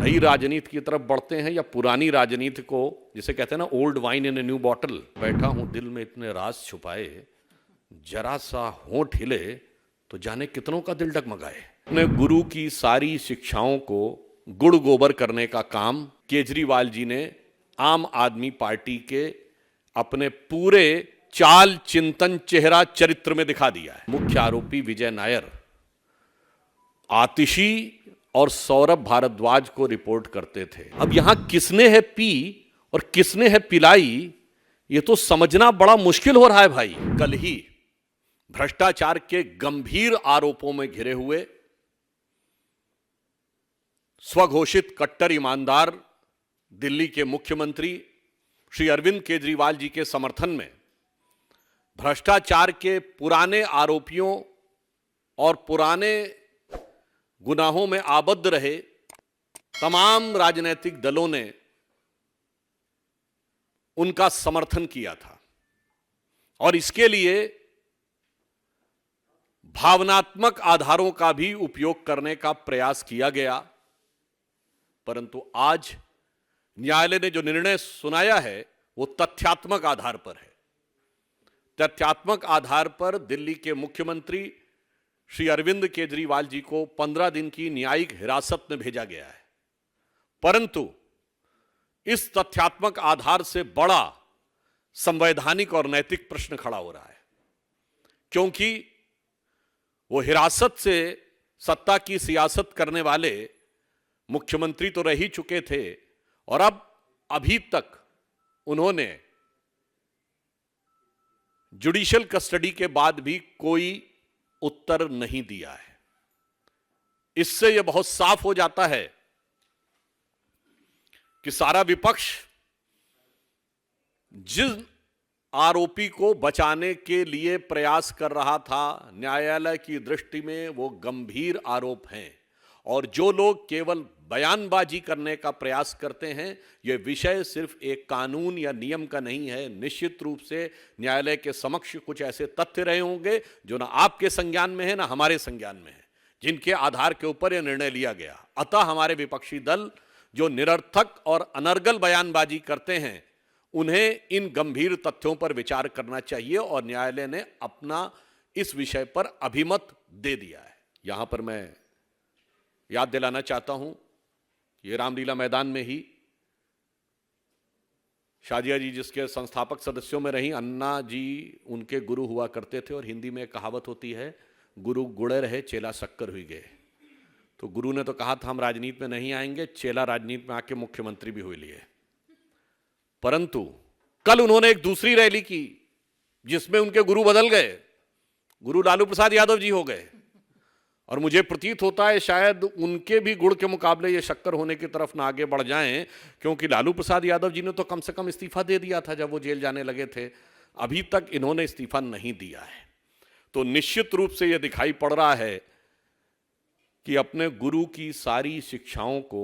नई राजनीति की तरफ बढ़ते हैं या पुरानी राजनीति को, जिसे कहते हैं ना old wine in a new bottle. बैठा हूं दिल में इतने राज छुपाए, जरा सा होंठ हिले तो जाने कितनों का दिल डगमगाए। अपने गुरु की सारी शिक्षाओं को गुड़ गोबर करने का काम केजरीवाल जी ने आम आदमी पार्टी के अपने पूरे चाल चिंतन चेहरा चरित्र में दिखा दिया है। मुख्य आरोपी विजय नायर आतिशी और सौरभ भारद्वाज को रिपोर्ट करते थे। अब यहां किसने है पी और किसने है पिलाई, ये तो समझना बड़ा मुश्किल हो रहा है भाई। कल ही भ्रष्टाचार के गंभीर आरोपों में घिरे हुए स्वघोषित कट्टर ईमानदार दिल्ली के मुख्यमंत्री श्री अरविंद केजरीवाल जी के समर्थन में भ्रष्टाचार के पुराने आरोपियों और पुराने गुनाहों में आबद्ध रहे तमाम राजनीतिक दलों ने उनका समर्थन किया था और इसके लिए भावनात्मक आधारों का भी उपयोग करने का प्रयास किया गया। परंतु आज न्यायालय ने जो निर्णय सुनाया है वो तथ्यात्मक आधार पर है। तथ्यात्मक आधार पर दिल्ली के मुख्यमंत्री श्री अरविंद केजरीवाल जी को 15 दिन की न्यायिक हिरासत में भेजा गया है। परंतु इस तथ्यात्मक आधार से बड़ा संवैधानिक और नैतिक प्रश्न खड़ा हो रहा है, क्योंकि वो हिरासत से सत्ता की सियासत करने वाले मुख्यमंत्री तो रह ही चुके थे और अब अभी तक उन्होंने जुडिशियल कस्टडी के बाद भी कोई उत्तर नहीं दिया है। इससे यह बहुत साफ हो जाता है कि सारा विपक्ष जिस आरोपी को बचाने के लिए प्रयास कर रहा था, न्यायालय की दृष्टि में वो गंभीर आरोप हैं और जो लोग केवल बयानबाजी करने का प्रयास करते हैं, यह विषय सिर्फ एक कानून या नियम का नहीं है। निश्चित रूप से न्यायालय के समक्ष कुछ ऐसे तथ्य रहे होंगे जो ना आपके संज्ञान में है ना हमारे संज्ञान में है, जिनके आधार के ऊपर यह निर्णय लिया गया। अतः हमारे विपक्षी दल जो निरर्थक और अनर्गल बयानबाजी करते हैं, उन्हें इन गंभीर तथ्यों पर विचार करना चाहिए और न्यायालय ने अपना इस विषय पर अभिमत दे दिया है। यहां पर मैं याद दिलाना चाहता हूं, ये रामलीला मैदान में ही शाजिया जी जिसके संस्थापक सदस्यों में रही, अन्ना जी उनके गुरु हुआ करते थे और हिंदी में एक कहावत होती है, गुरु गुड़े रहे चेला शक्कर हुई गए। तो गुरु ने तो कहा था हम राजनीति में नहीं आएंगे, चेला राजनीति में आके मुख्यमंत्री भी हुए लिए। परंतु कल उन्होंने एक दूसरी रैली की जिसमें उनके गुरु बदल गए, गुरु लालू प्रसाद यादव जी हो गए और मुझे प्रतीत होता है शायद उनके भी गुड़ के मुकाबले ये शक्कर होने की तरफ ना आगे बढ़ जाएं, क्योंकि लालू प्रसाद यादव जी ने तो कम से कम इस्तीफा दे दिया था जब वो जेल जाने लगे थे। अभी तक इन्होंने इस्तीफा नहीं दिया है। तो निश्चित रूप से यह दिखाई पड़ रहा है कि अपने गुरु की सारी शिक्षाओं को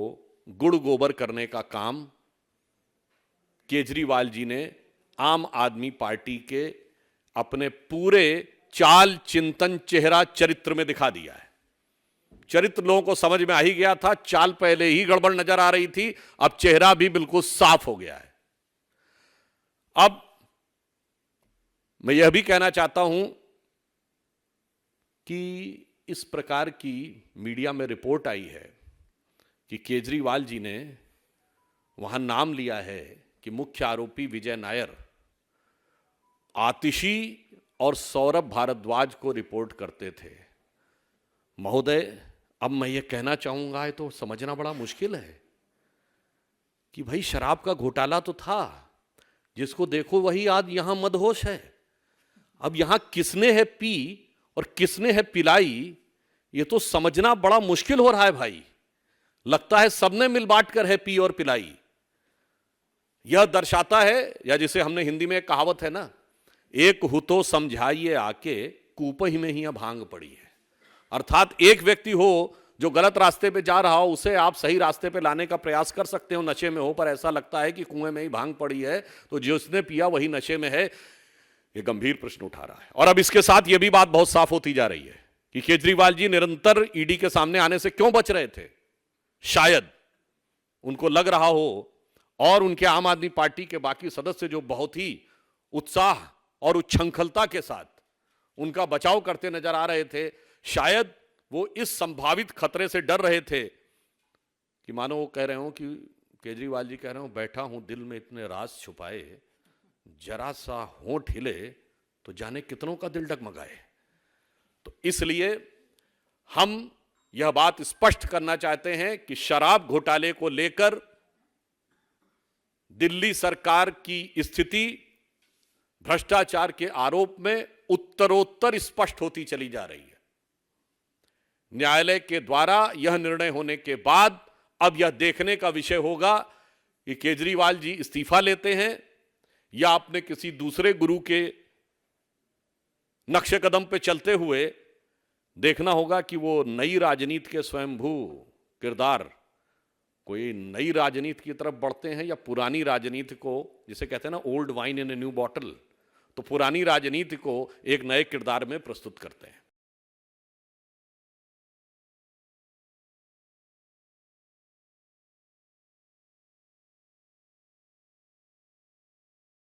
गुड़ गोबर करने का काम केजरीवाल जी ने आम आदमी पार्टी के अपने पूरे चाल चिंतन चेहरा चरित्र में दिखा दिया है। चरित्र लोगों को समझ में आ ही गया था, चाल पहले ही गड़बड़ नजर आ रही थी, अब चेहरा भी बिल्कुल साफ हो गया है। अब मैं यह भी कहना चाहता हूं कि इस प्रकार की मीडिया में रिपोर्ट आई है कि केजरीवाल जी ने वहां नाम लिया है कि मुख्य आरोपी विजय नायर आतिशी और सौरभ भारद्वाज को रिपोर्ट करते थे। महोदय, अब मैं ये कहना चाहूंगा, ये तो समझना बड़ा मुश्किल है कि भाई शराब का घोटाला तो था, जिसको देखो वही आज यहां मदहोश है। अब यहां किसने है पी और किसने है पिलाई, ये तो समझना बड़ा मुश्किल हो रहा है भाई। लगता है सबने मिल बांट कर है पी और पिलाई। यह दर्शाता है, या जिसे हमने हिंदी में एक कहावत है ना, एक हु तो समझाइए आके कूप ही में ही भांग पड़ी है। अर्थात एक व्यक्ति हो जो गलत रास्ते पे जा रहा हो, उसे आप सही रास्ते पे लाने का प्रयास कर सकते हो, नशे में हो, पर ऐसा लगता है कि कुएं में ही भांग पड़ी है, तो जिसने पिया वही नशे में है। यह गंभीर प्रश्न उठा रहा है। और अब इसके साथ यह भी बात बहुत साफ होती जा रही है कि केजरीवाल जी निरंतर ईडी के सामने आने से क्यों बच रहे थे। शायद उनको लग रहा हो, और उनके आम आदमी पार्टी के बाकी सदस्य जो बहुत ही उत्साह और उच्छृंखलता के साथ उनका बचाव करते नजर आ रहे थे, शायद वो इस संभावित खतरे से डर रहे थे कि मानो वो कह रहे हो कि केजरीवाल जी कह रहे हो, बैठा हूं दिल में इतने राज छुपाए, जरा सा होंठ हिले तो जाने कितनों का दिल डगमगाए। तो इसलिए हम यह बात स्पष्ट करना चाहते हैं कि शराब घोटाले को लेकर दिल्ली सरकार की स्थिति भ्रष्टाचार के आरोप में उत्तरोत्तर स्पष्ट होती चली जा रही है। न्यायालय के द्वारा यह निर्णय होने के बाद अब यह देखने का विषय होगा कि केजरीवाल जी इस्तीफा लेते हैं या अपने किसी दूसरे गुरु के नक्शे कदम पे चलते हुए देखना होगा कि वो नई राजनीति के स्वयंभू किरदार कोई नई राजनीति की तरफ बढ़ते हैं या पुरानी राजनीति को, जिसे कहते हैं ना old wine in a new bottle, तो पुरानी राजनीति को एक नए किरदार में प्रस्तुत करते हैं।